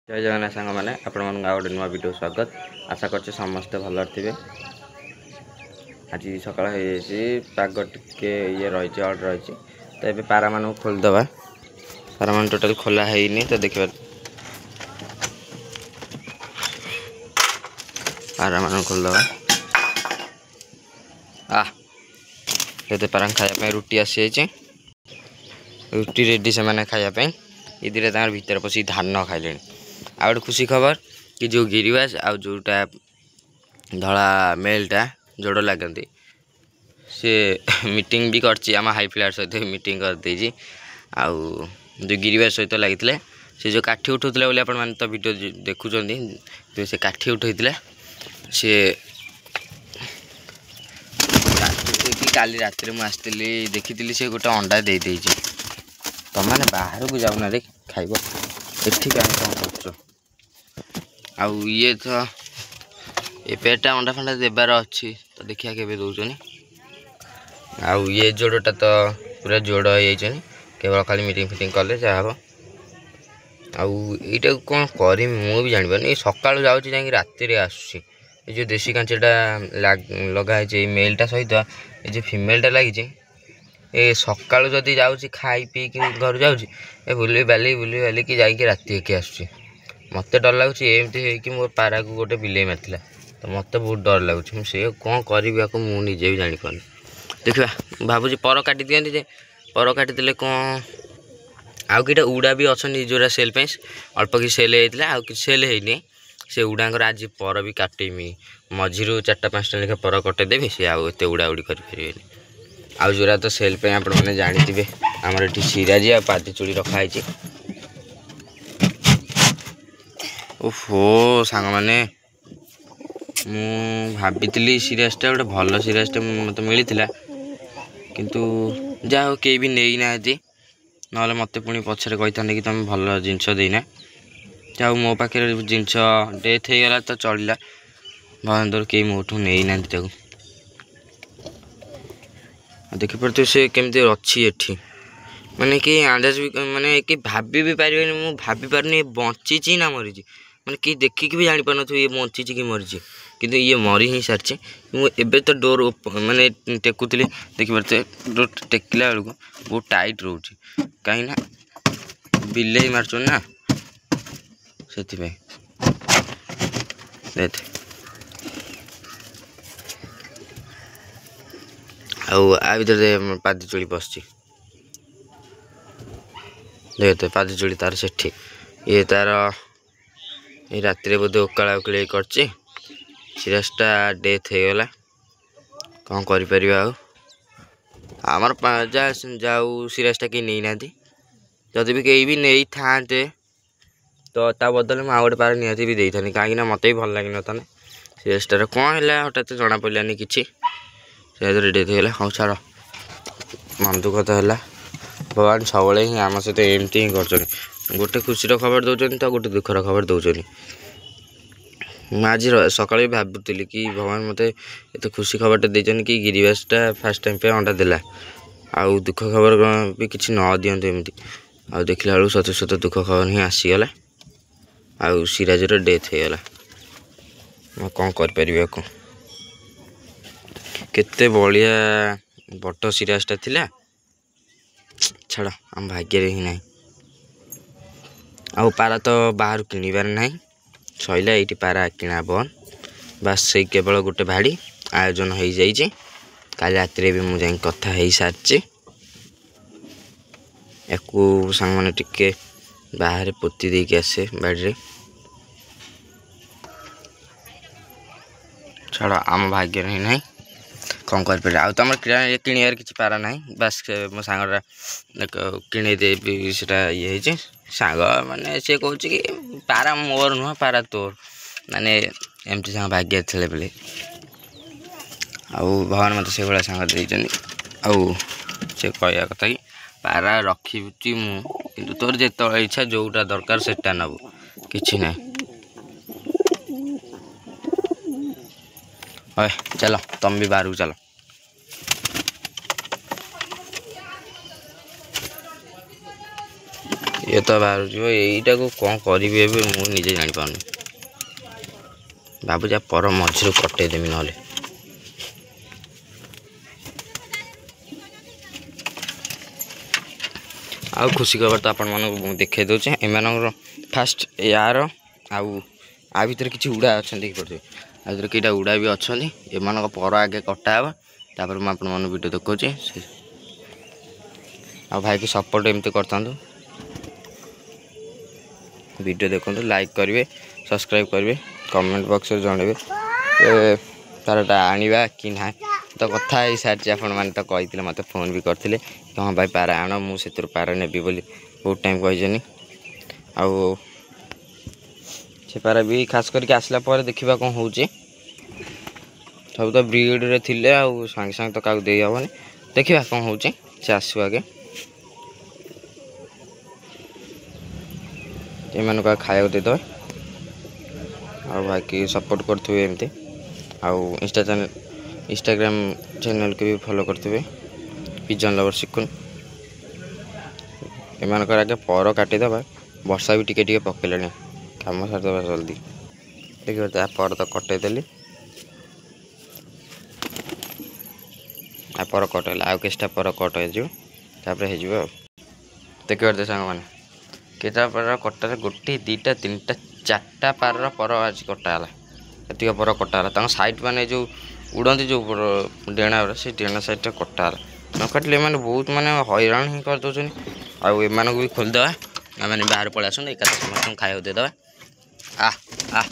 जय जगन्नाथ सांग मैंने आपण मन गोटे नुआ वीडियो स्वागत आशा करते समस्ते भल थे। आज सका पाग टे ये रही अल्ट रही तो ये पारा मान खोलदे पारा मान टोटाल खोला है तो देखिए पारा मान खोलदे ये पारा खायापी रुटी आसी रुटी रेडी से मैंने खायापी ये दिटा भीतर पशि धान खाइले। आ गए खुशी खबर कि जो गिरिबाज आ जोटा धला मेलटा जोड़ लगती सी मीटिंग भी कर हाई फ्लैट सहित मीटिंग कर देजी आउ जो गिरिबाज सहित लगी से जो काठी उठाऊला बोली आपण मैंने तो वीडियो देखुं तो से काठी उठाई सी काली रात में आसती देखी से गोटे अंडा दे तुम मैंने बाहर को जाऊना रे खाइब एठी कौन कर आउ ये तो ये पेटा अंडा फंडा देबार अच्छी तो देखिया के दौन आउ ये जोड़टा तो पूरा जोड़ हो केवल खाली मीटिंग फिटिंग कले जहाँ हम आईटा कौन कर भी जानी सका जाऊँ जा राति आसूसी जो देशी कांचटा लगाई मेलटा सहित ये जो फीमेलटा लगी ए सका जदि जाऊँगी खाई पी घर जाऊँगी बुली बाली कि जाकि राति के आसूँ मत डर लगुच एमती मो पारा को गोटे बिले मारता तो मत बहुत डर लगुच से कौन करी मुझे भी जापार देखा भावुँ पर काटी दिखती पर काटिदे कौन आउ किटा उड़ा भी अच्छा जोरा सेल अल्प कि सेल होता आउ कि सेल होनी से उड़ाकर आज पर भी काटेमी मझी 4-5टा लेखा पर कटेदेवी सी आते उड़ा उड़ी करें आउ जोरा तो सेल पे आप जानी आमर ये सिराजी आ पाती चूड़ी रखाई। ओहो सांग मैंने भाभी सिराजटा गोटे भल सिराजटा मत मिलता किंतु जा हो कई भी नहीं ना ना मत पुणी पछरे कही कि तुम भल जिनस देना जा मो पाखे जिनस डेथ हो गला तो चलला भगवान कई मोठू नहीं ना देखिपे से केमती अच्छी एठी माने कि अंदाज भी माने कि भाभी भी पारे मु भाभी पारनी बंची ना मरी माने कि देखिक भी जानी पार ये बंची कि मरी किंतु ये मरी ही सारी मुझे तो डोर माने टेकुली देखिपे डोर टेकिला बेलू बहुत टाइट रोचे कहीं बिले मार्च ना से आ भर पादी चूड़ी बस देख पादी चूड़ी तार से ये तार ये राति बोधे उकाला उकली कर सिराजटा डेथ हो गला कौन कर आमर जाऊ सिराजटा कहीं नहीं ना जदि भी कहीं भी नहीं था तो ता बदल मुझे गोटे पार निहती भी दे था कहीं मत भी भल लगी ना सिराजटार कौन है हठात जना पड़ानी कि डेथ हो हाँ छाड़ मन दुख तो है भगवान सब ही आम सहित एमती ही कर गोटे खुशी खबर दौरान तो गोटे दुखर खबर दौरान आज सका भी भावुली कि भगवान मत एत खुशी खबरटा देते कि गिरिबाजटा फास्ट टाइम पे अंडा देला आउ दुख खबर भी किसी न दिंतु एमती आ देखला बेलू सत सत दुख खबर ही आसीगला आउ सिराजर डेथ हो गला कौन कर केते बलिया बट सिराजटा थिला छाड़ आम भाग्य ही ना आउ पारा तो बाहर किणवार ना सैला ये पारा किणा बन बास से केवल गोटे भाड़ी आयोजन हो जाइए काली रात भी मुझे कथा हो सारी या सांग मैंने टिके बाहर पोती देके आसे बाड़ी छाड़ आम भाग्य ही ना कौन कर आम किणवार किसी पारा ना बास मो सांगटा किणेदेवी से ये सांग माने सी कह कि पारा मोर नुह पारा तोर माने एमती सांग भाग्य थे बोले आउ भगवान मत से भाया सांग देते आउ से कह कथा कि पारा रखी मु तोर जो इच्छा जोटा दरकार से नबू कि ना चलो तुम भी बाहर को चलो ये तो बाहर यहीटा को कौन करी मुझे निजे जापारनी भावुँ पर मझी कटेदेमी ना आउ खुशी खबर तो आपण मानक देखा दूचे एम फास्ट यार आ भर किसी उड़ा अच्छा देखिए आ भर कईटा उड़ा भी अच्छा एम पर आगे कटा हे तापर मुझे वीडियो देखा आ भाई की सपोर्ट एमती करता वीडियो देखो लाइक करेंगे सब्सक्राइब करेंगे कमेंट बॉक्स में जनइबे तारटा आनिबा कि ना तो कथा ही सारी आपण मैंने तो कही मत फोन भी करते कि हाँ भाई पारा आण मुझे पारा नेबी बोली बहुत टाइम कही आउ से पारा भी खास करके आसला पर देखा कौन हो सब तो ब्रिड रे थिले आउ सांगे सांगे तो क्या दे हेनी देखा कौन हो से आसो आगे एमान का खाया देदे आ भाई की सपोर्ट करते एमती आउ इंस्टाग्राम चैनल को भी फॉलो करते पिजन लवर शिकुन एमान आगे पर काटिदेबा वर्षा भी टिके टिके पकेलानी काम सारिदेबा जल्दी देखिए पर तो कटेदेली आ पर कटेला आउ किसटा पर कट होपर हो देखिए सांग मैंने केटा पार कटार गोटे दुईटा तीन टा चार्टा पार पर आज कटाला एतिक पर कटाला साइड माने जो उड़ती जो डेणा से डेणा साइड कटाला न काटिले मैंने बहुत माने हैरान ही करदे आम भी खोलदे आम बाहर पलि आस एक समस्त खाया देदे आ आ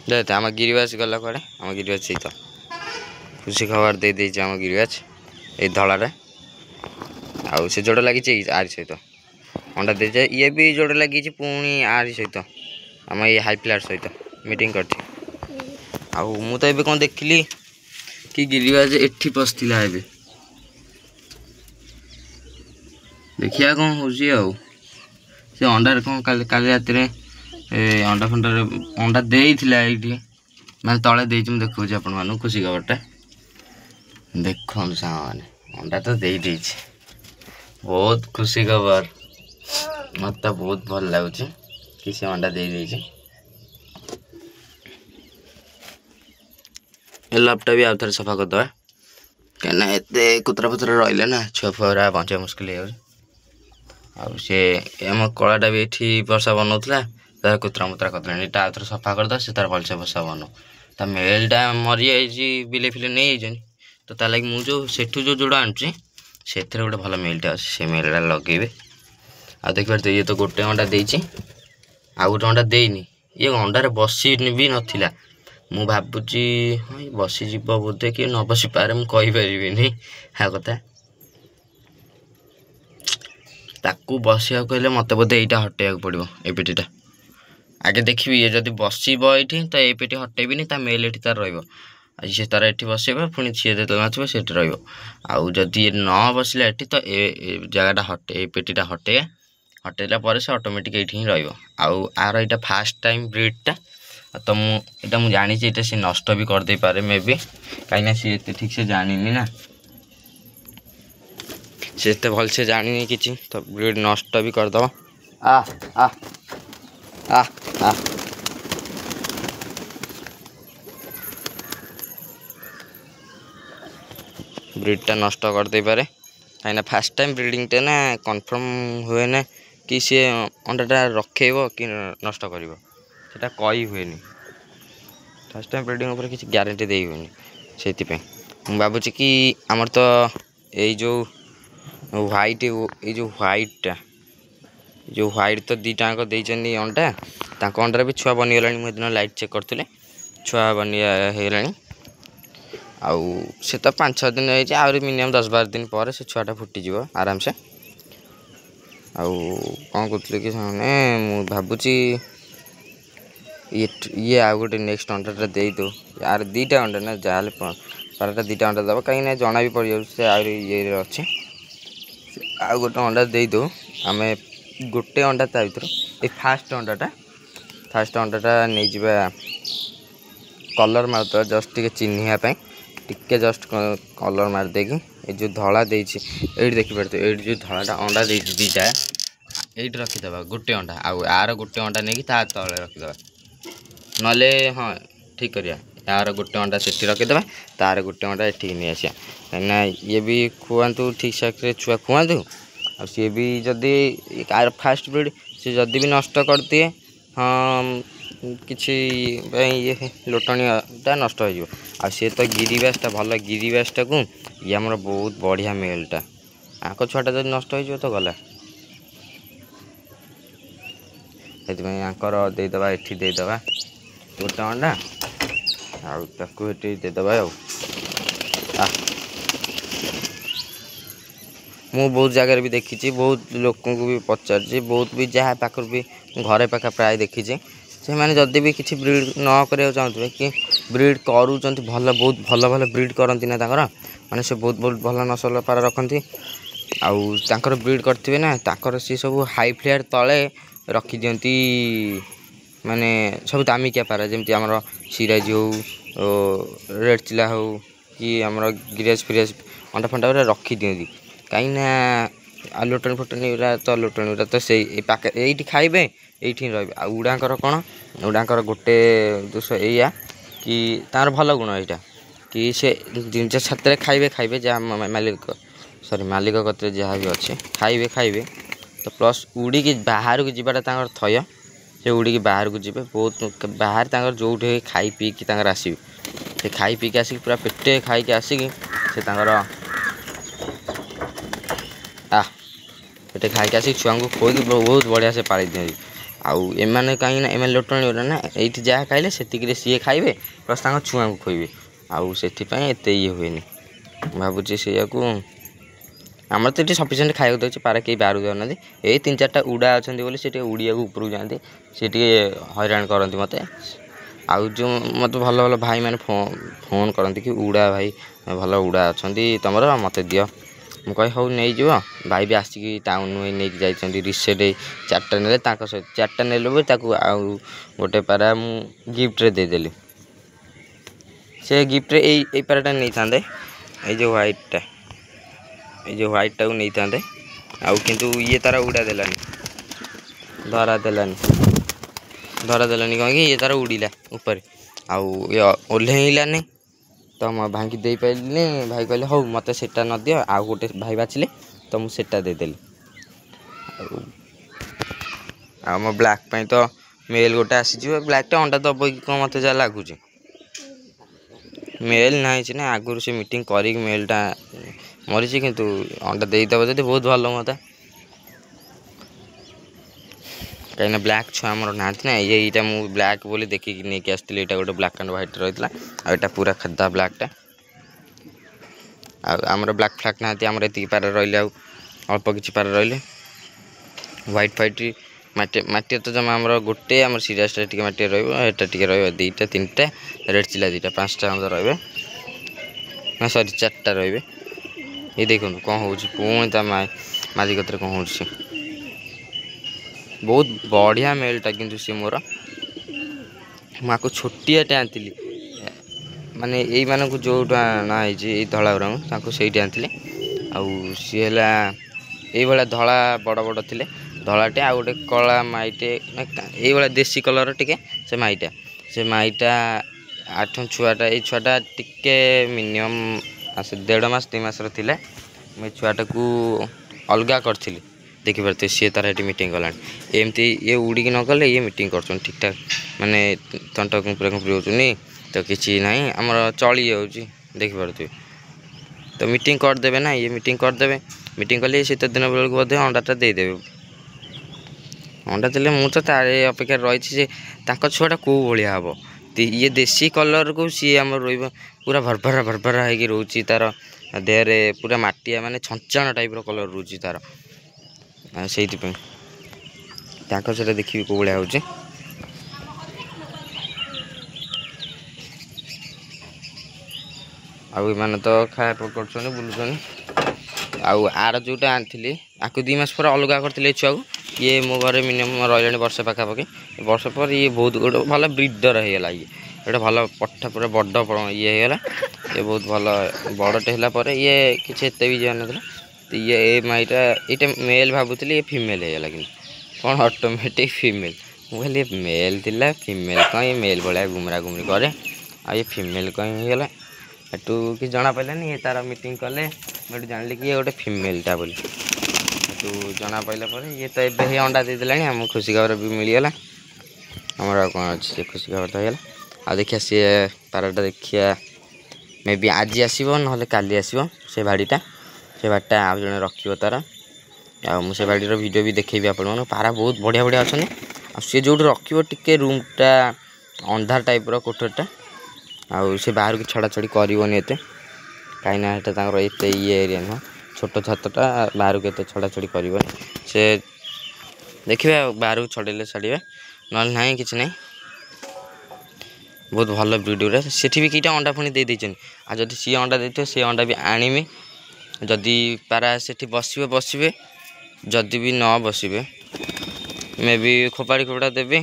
देखते आम गिरिबाज गला कड़े आम गिरिबाज सहित खुशी खबर दे देम गिरिबाज ये धलारे आउ से जोड़ लगी आरी सहित अंडा दे जाए ये भी जोड़ लगी पुणी आरी सहित आम ये हाई फ्लैट सहित मीटिंग कर मु तो ये कौन देखिली कि गिरिबाज एठी पशला ए देखिया कौन हो से अंडा कौन काली रात अंडा फंडा अंडा देइथिला ये मैं तले देखा आपण खुशी खबरटा देखो साने अंडा तो दे बहुत खुशी खबर मत बहुत भल लगुच कि से अंडा दे लैपटॉप भी आउ थे सफा करदे कहीं एत कुतरा फुतरा रही ना छुआ फुआ बचा मुस्किल हो आम कलाटा भी ये बर्षा बनाऊला तार कुतरा मुतरा करदे आउ थे सफा करदे से तार भलसे बसा बनाऊ ता मेलटा मरी जाइए बिले फिले नहीं जाइए तो तार लगे मुझे सेठू जो जोड़ा आनुची से गोटे भल मेलटा अच्छे से मेलटा लगे आ देखिए ये तो गोटे अंडा देती आ गोटे अंडा देनी ये अंडार बसी भी नाला मु भावुची हाँ बसीज बोधे कि न बसी पारे मुझे हाँ कथा ताकू बसिया कहले मत बोधे यहाँ हटेगा पड़ो ये पेटीटा आगे देखिए ये जब बसब ये तो ये पेटी हटेबी मेल ये तार रही सी तार ये बसब पुणी सी जो नाचब से आउ जदि ये न बसला ये तो ये जगह हटे ये पेटीटा हटे हटेला पर से ऑटोमेटिक ये रही आर यहाँ फास्ट टाइम ब्रीडटा तो मुझे जानी ये सी नष्ट भी करदे पारे मे बी कहीं सी एत ठीक से जानी ना से भल से जानी कि तो ब्रीड नष्ट भी करदे आ आ आ आ ब्रीडटा नष्ट करदे पारे कहीं फास्ट टाइम ब्रीडिंगटा ना कन्फर्म हुए ना कि सी अंडाटा रखेब कि नष्ट कर कही हुए फास्ट टाइम ब्रीडिंग उपर किसी ग्यारंटी दे हुए से भावुँ कि आमर तो ये जो व्हाइट ये जो व्हाइट तो दीटा देती अंडा तांको अंडार भी छुआ बनीगला मुझे दिन लाइट चेक करते छुआ बनीगला आउ से तो 5-6 दिन रही आहरी मिनिमम 10-12 दिन पर से छुआटा फुटीज आराम से आउ कौन कहते कि भावुची ये आ गए नेक्स्ट अंडाटा दे दो यार दीटा अंडा ना जहाँ पाराटा दीटा अंडा दबा कहीं जना भी पड़ जाए आहरी ये अच्छे आ गोटे अंडा दे दो आम गोटे अंडा ता भर ये फास्ट अंडाटा नहीं जा कलर मारद जस्ट टे चिन्हवाई टिके जस्ट कलर मार देगी ये जो धला देछि एठी देखि परते एठी जो धलाटा अंडा देछि दीटा एठी रखिदबा गोटे अंडा आउ यार गोटे अंडा नेकी ता तळे रखिदबा नले हाँ ठीक करिया यार गोटे अंडा सेठी रखिदबा तार गोटे अंडा एठी नै आसिया कना ये भी खुआंतु ठीक से छुआ खुआंतु आ सी भी जदि फास्ट ब्रीड से जदि भी नष्ट कर दिए हाँ किसी ये लोटणीटा नष्ट हो आ सी तो गिरीबासटा भल गिरीबासटा को ये आमर बहुत बढ़िया मेलटा आक छुआटा जब नष्ट हो तो गला आंकर देदबा एठी देदबा गोटे अंडा आउ देदबा मु बहुत जगह भी देखी बहुत लोक को भी पचार बहुत भी जहाँ पाखर भी घरे पाखा प्राय देखी से मैंने जदि भी किसी ब्रीड न करा चाहते कि ब्रीड करूँ भल बहुत भल भल ब्रीड करती ना माने से बहुत बहुत भल नसल पारा रखती आउर ब्रीड करते ना ताकर सी सब हाई फ्लेयर तले रखी दियंती माने सब दामिकिया पारा जमती आमर सिराजी हो रेड चिला हो कि आमर गिराज फिराज अंडा फंडा रखी दियंती कहीं लोटन फोटन तो लोटन तो से ये खाइबे ये रही कौन उड़ाकर गोटे दोष या कि तार भल गुण यहाँ कि से जिन छात्र खाइबे खाइबे जहाँ मालिक सॉरी मालिक कत जहाँ भी अच्छे खाइबे खाइबे तो प्लस उड़ी बाहर को जीवाटा थय से उड़ी बाहर को जीवे बहुत बाहर जो खाई पी कि आसवे से खाई पी के आसिक पूरा पेटे खाई आसिक से पेटे खाई आसिक छुआ को खोई बहुत बढ़िया से पाली दिखती आउ एम कहीं एम लोटणी ना ये जहाँ खाइले से सी खाइबे प्लस छुआ को खोइबे आउ से एत ये हुए भावुँ से आमर तो ये सफिसीयंट खाया दूसरे पारा कहीं बाहर जाऊना ये 3-4टा उड़ा अच्छा से उड़िया ऊपर जाते सी हैरान करती मत आउ जो मत भल भल भाई मैंने फोन करती कि उड़ा भाई भल उड़ा अच्छा तुम मत दि मु कह हूँ नहीं जीव भाई भी आसिक टाउन नहीं जाइए रिसेंट 4टा ने 4टा नेल भी आउ गोटे पारा मु गिफ्ट देदेली से गिफ्ट ये पाराटा नहीं था ये जो व्हाइटा को नहीं था आउ किंतु ये तारा उड़ा देलानी धरा देलानी कह ये तारा उड़ीला ऊपर आउ ये ओह्लैलानी तो मैं भाई दे पारे भाई कहले हौ मत सेटा न दियो आउ गोटे भाई बाछिले तो मुझे देदेली मो ब्लैक तो मेल गोटे आसी ब्लैकटा अंडा दब कि कौन मत जहाँ लगुच मेल ना ना आगुरी से मीटिंग कर मेलटा मरीची किंतु अंडा देदेव जब बहुत भल मत कहीं ब्लैक छुआ आमर ना ना ये मुझे ब्लैक बोली देखिक नहीं आसती यहाँ गोटे ब्लैक एंड व्हाइट रही है आटा पूरा खादा ब्लैकटा आमर ब्लैक फ्लैक ना आमर ये पारा रही अल्प किसी पारा रही व्हाइट फाइट मटी तो जमा आमर गोटे आम सीरीयसटा टी मटी रहा टे 2-3टा रेड चिला 2टा 5टा रे ना सॉरी 4टा रे ये देखो कौन हो पुणी माजी कत कौन हो बहुत बढ़िया मेलटा किंतु सी मोर मुझे छोटियाटे आनी माने यही मानक जो नाई धला गुरा से आनी आउ सी है ये धला बड़ बड़ थे धलाटे आ गए कला माइटे ये देसी कलर टे से माइटा 8 छुआटा ये छुआटा टिके मिनिमम 1.5 मास 2 मास थे मुझे छुआटा को अलग करी देखिपे सी तार ये मीटिंग कला एमती ये उड़ीकी न गले ये मीटिंग कर ठीक ठाक माने तंट कुंपुरा कुंपुरी होनी तो किसी ना आमर चली जाऊँगी देखिपे तो मीटिंग करदे ना ये मीटिंग करदे मीटिंग कले शीत दिन बेलू बोधे अंडाटा देदेवे अंडा देले मुझे तार अपेक्षा रही छुआटा कौ भाया हम ये देसी कलर को सी आम पूरा भरभरा भरभरा हो रोचे तार देहरे पूरा मटिया माने छंचाण टाइप कलर रोचे तार से देखिए कौ भाया हो आने तो खाया कर बुलूँ आर जोटा आनी आपको 2 मास पर अलग करी छुआ को ये मो घर मिनिमम रही वर्ष पाखापाखि वर्ष पर ये बहुत गोटे भल ब्रिडर होगा ये गोटे भल पट्टा पूरा बड़ ये होगा ये बहुत भल बड़टे है ये किसी एत भी जान ना तो ये माईटा ये मेल भावुली ये फीमेल होगा कि कौन ऑटोमेटिक फीमेल मुझे मेल थिला फीमेल कौन ये मेल भाया घुमरा घुमरी करे आ ये फीमेल कहीं होगा एटू कि जना पाइलानी ये तार मीटिंग कले मुझे जान कि ये गोटे फीमेलटा बोली एटू जना पाइला ये तो ये अंडा देदेला आम खुशी खबर भी मिलगला आमर कौन अच्छे खुशी खबर तो होगा आ देखिए सी पाराटा देखिए मे बी आज आसो ना काली आसो से भाड़ीटा आउ जड़े रखियो तार आ मुझे भाड़ीर वीडियो भी देखी आप पारा बहुत बढ़िया बढ़िया अच्छा सी जो रखियो टिके रूमटा अंधार टाइप कोठरटा आउ से बाहर की छड़ा छड़ी करनी एत कहीं एत ये एरिया नुह छोट छातटा बाहर को छड़ा छड़ी कर से देखिए बाहर को छड़े छाड़े ना ना कि ना बहुत भल वीडियो से भी कईटा अंडा पुणी दे देछन आ जदि सी अंडा देते सी अंडा भी आनिमी जदि पारा से बसवे बसवे जदि भी न बसवे मे भी खोपाड़ी खोपड़ा देवी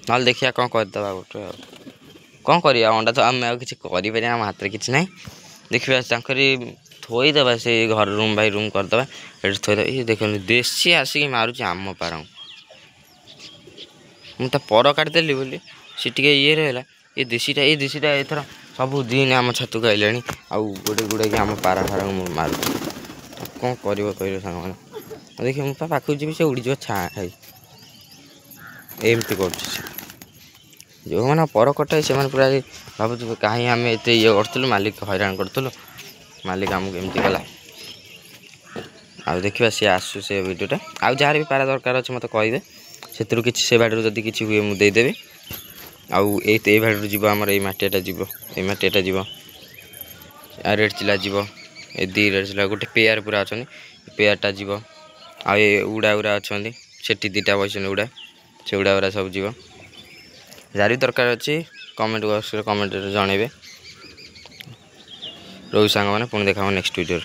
ना देखिए कौन करदे गोटे कौन कर अंडा तो आम किसी कर आम हाथ में किसी ना देखिए थोईदे से घर रूम बाई रूम करदे ये थोईदे ये देख देसी आसिक मारुच आम पारा मुझे पर काटिदेली बोली सी टे ये रहा ये देशीटा एथर सब दिन आम छत को आइलानी आउ गोटे गुड़ाई आम पारा फारा मारू कौन कर सांग देखिए मुझे पाखु जी से उड़ीज छा खाई एमती कर जो मैंने पर कटाई से पूरा भावुँ कहीं आम एत ये करूँ मालिक हैरान करूँ मालिक आमको एमती गला आ देखा सी आसू से वीडियोटा आउ जार भी पारा दरकार अच्छे मत कहे से किसी से बाड़ू जब किसी हुए मुझे देदेवी आउ ये भाड़ू जीव आमर ये मटियाटा जीव ये मटियाटा जीव रेड चिला जीव ये दी रेड चिला गोटे पेयर पूरा अच्छा पेयरटा जीव आ उड़ा उड़ा अच्छा से दीटा बसन उड़ा से उड़ा उड़ा सब जीव जार भी दरकार अच्छी कमेंट बॉक्स कमेंट जनइबे रोहु सांग मैंने पुणी देखा नेक्स्ट वीडियो।